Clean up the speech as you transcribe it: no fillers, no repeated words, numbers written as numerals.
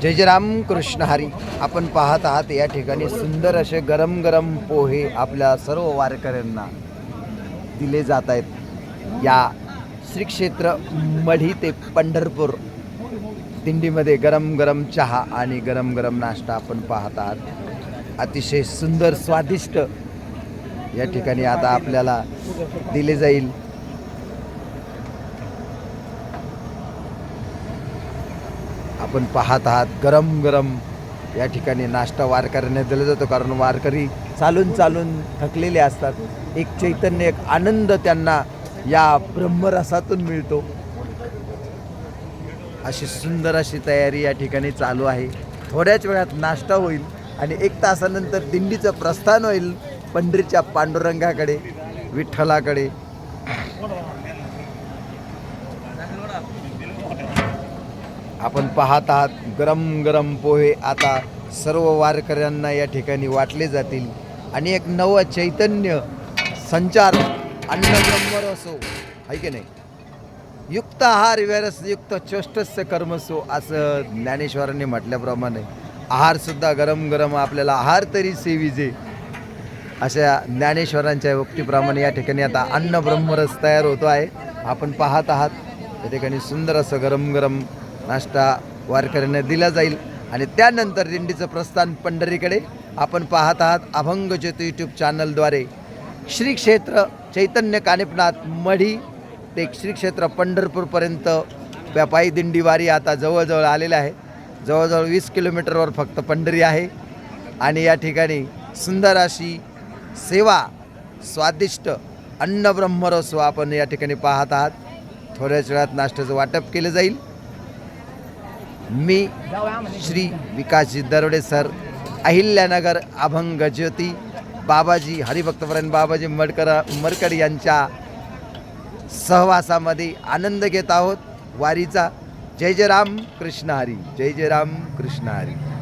जय जय राम कृष्ण हरी. आपण पाहत आहात या ठिकाणी सुंदर असे गरम गरम पोहे आपल्या सर्व वारकऱ्यांना दिले जात आहेत. या श्री क्षेत्र मढी ते पंढरपूर दिंडीमध्ये गरम गरम चहा आणि गरम गरम नाश्ता आपण पाहत आहात. अतिशय सुंदर स्वादिष्ट या ठिकाणी आता आपल्याला दिले जाईल. आपण पाहत आहात गरम गरम या ठिकाणी नाश्ता वारकऱ्यांना दिला जातो, कारण वारकरी चालून चालून थकलेले असतात. एक चैतन्य, एक आनंद त्यांना या ब्रह्मरसातून मिळतो. अशी सुंदर अशी तयारी या ठिकाणी चालू आहे. थोड्याच वेळात नाश्ता होईल आणि 1 तासानंतर दिंडीचं प्रस्थान होईल पंढरीच्या पांडुरंगाकडे, विठ्ठलाकडे. आपण पाहत आहात गरम गरम पोहे आता सर्व वारकऱ्यांना या ठिकाणी वाटले जातील आणि एक नवं चैतन्य संचार अन्नब्रह्मरसो आहे की नाही, युक्त आहार विरस युक्त चेष्टस्य कर्मसो असं ज्ञानेश्वरांनी म्हटल्याप्रमाणे आहारसुद्धा गरम गरम आपल्याला आहार तरी सेविजे अशा ज्ञानेश्वरांच्या उक्तीप्रमाणे या ठिकाणी आता अन्न ब्रह्मरस तयार होतो आहे. आपण पाहत आहात या ठिकाणी सुंदर असं गरम गरम नाश्ता वारकऱ्यांना दिला जाईल आणि त्यानंतर दिंडीचं प्रस्थान पंढरीकडे. आपण पाहत आहात अभंग ज्योती यूट्यूब चॅनलद्वारे श्री क्षेत्र चैतन्य कानिफनाथ मढी ते श्री क्षेत्र पंढरपूरपर्यंत व्यापारी दिंडीवारी आता जवळजवळ आलेलं आहे. जवळजवळ 20 किलोमीटरवर फक्त पंढरी आहे आणि या ठिकाणी सुंदर अशी सेवा, स्वादिष्ट अन्न ब्रह्मरस आपण या ठिकाणी पाहत आहात. थोड्याच वेळात नाश्त्याचं वाटप केलं जाईल. मी श्री विकासजी दरोडे सर, अहिल्यानगर अभंग ज्योती, बाबाजी हरिभक्तपरायण बाबाजी मडकर यांच्या सहवासामध्ये आनंद घेत आहोत वारीचा. जय जय राम कृष्ण हरी. जय जय राम कृष्ण हरी.